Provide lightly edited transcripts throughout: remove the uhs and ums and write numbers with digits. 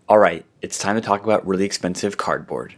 Alright, it's time to talk about really expensive cardboard.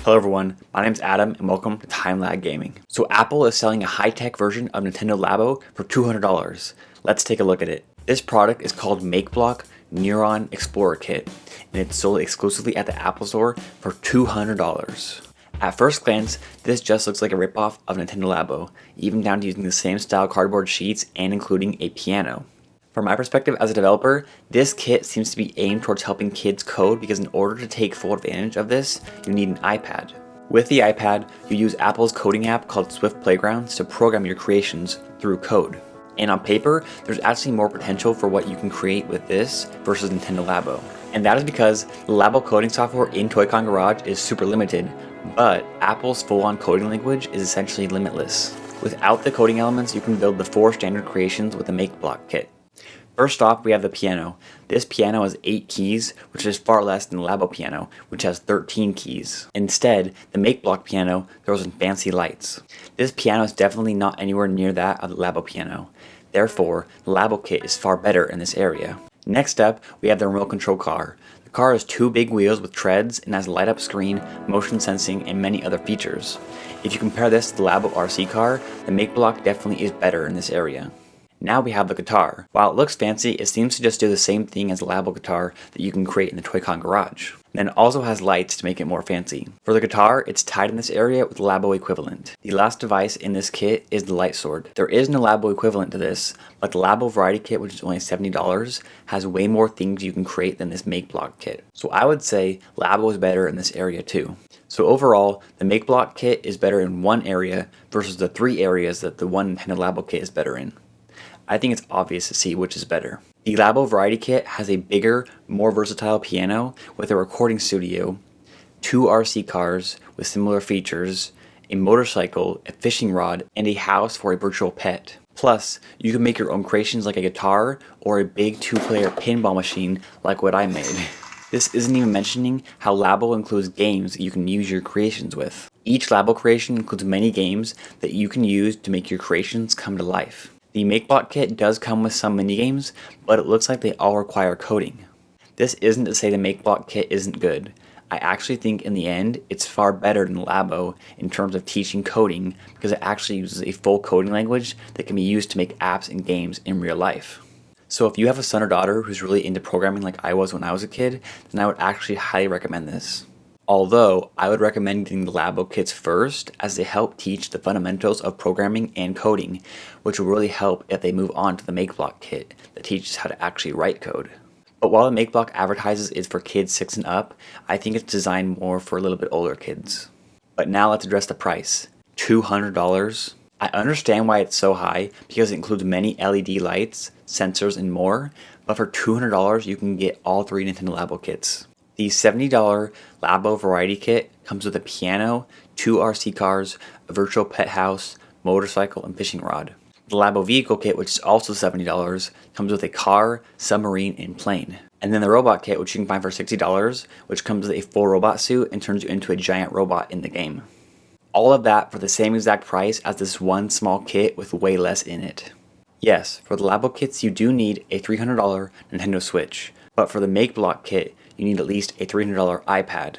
Hello everyone, my name's Adam and welcome to TimeLag Gaming. So Apple is selling a high-tech version of Nintendo Labo for $200. Let's take a look at it. This product is called Makeblock Neuron Explorer Kit, and it's sold exclusively at the Apple Store for $200. At first glance, this just looks like a ripoff of Nintendo Labo, even down to using the same style cardboard sheets and including a piano. From my perspective as a developer, this kit seems to be aimed towards helping kids code because in order to take full advantage of this, you need an iPad. With the iPad, you use Apple's coding app called Swift Playgrounds to program your creations through code. And on paper, there's actually more potential for what you can create with this versus Nintendo Labo. And that is because the Labo coding software in Toy-Con Garage is super limited, but Apple's full-on coding language is essentially limitless. Without the coding elements, you can build the 4 standard creations with the Makeblock kit. First off, we have the piano. This piano has 8 keys, which is far less than the Labo piano, which has 13 keys. Instead, the Makeblock piano throws in fancy lights. This piano is definitely not anywhere near that of the Labo piano. Therefore, the Labo kit is far better in this area. Next up, we have the remote control car. The car has 2 big wheels with treads and has a light-up screen, motion sensing, and many other features. If you compare this to the Labo RC car, the Makeblock definitely is better in this area. Now we have the guitar. While it looks fancy, it seems to just do the same thing as the Labo guitar that you can create in the Toy-Con Garage. Then it also has lights to make it more fancy. For the guitar, it's tied in this area with the Labo equivalent. The last device in this kit is the light sword. There is no Labo equivalent to this, but the Labo Variety Kit, which is only $70, has way more things you can create than this Makeblock kit. So I would say Labo is better in this area too. So overall, the Makeblock kit is better in one area versus the 3 areas that the one Nintendo Labo kit is better in. I think it's obvious to see which is better. The Labo Variety Kit has a bigger, more versatile piano with a recording studio, 2 RC cars with similar features, a motorcycle, a fishing rod, and a house for a virtual pet. Plus, you can make your own creations like a guitar or a big 2-player pinball machine like what I made. This isn't even mentioning how Labo includes games that you can use your creations with. Each Labo creation includes many games that you can use to make your creations come to life. The Makeblock kit does come with some minigames, but it looks like they all require coding. This isn't to say the Makeblock kit isn't good. I actually think in the end, it's far better than Labo in terms of teaching coding because it actually uses a full coding language that can be used to make apps and games in real life. So if you have a son or daughter who's really into programming like I was when I was a kid, then I would actually highly recommend this. Although, I would recommend getting the Labo kits first as they help teach the fundamentals of programming and coding, which will really help if they move on to the Makeblock kit that teaches how to actually write code. But while the Makeblock advertises it's for kids 6 and up, I think it's designed more for a little bit older kids. But now let's address the price. $200? I understand why it's so high because it includes many LED lights, sensors, and more, but for $200 you can get all 3 Nintendo Labo kits. The $70 Labo Variety Kit comes with a piano, 2 RC cars, a virtual pet house, motorcycle, and fishing rod. The Labo Vehicle Kit, which is also $70, comes with a car, submarine, and plane. And then the Robot Kit, which you can find for $60, which comes with a full robot suit and turns you into a giant robot in the game. All of that for the same exact price as this one small kit with way less in it. Yes, for the Labo kits you do need a $300 Nintendo Switch, but for the Makeblock kit, you need at least a $300 iPad.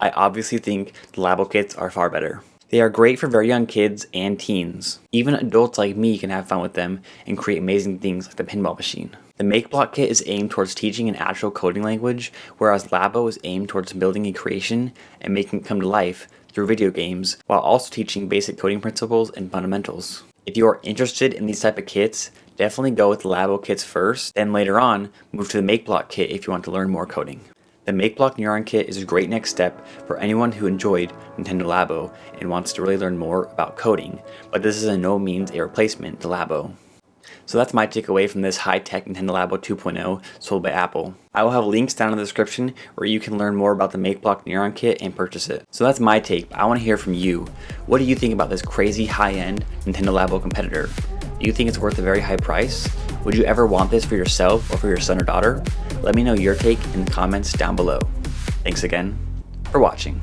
I obviously think the Labo kits are far better. They are great for very young kids and teens. Even adults like me can have fun with them and create amazing things like the pinball machine. The Makeblock kit is aimed towards teaching an actual coding language, whereas Labo is aimed towards building a creation and making it come to life through video games, while also teaching basic coding principles and fundamentals. If you are interested in these type of kits, definitely go with the Labo kits first, then later on, move to the Makeblock kit if you want to learn more coding. The Makeblock Neuron Kit is a great next step for anyone who enjoyed Nintendo Labo and wants to really learn more about coding, but this is in no means a replacement to Labo. So that's my takeaway from this high-tech Nintendo Labo 2.0 sold by Apple. I will have links down in the description where you can learn more about the Makeblock Neuron Kit and purchase it. So that's my take, but I want to hear from you. What do you think about this crazy high-end Nintendo Labo competitor? Do you think it's worth a very high price? Would you ever want this for yourself or for your son or daughter? Let me know your take in the comments down below. Thanks again for watching.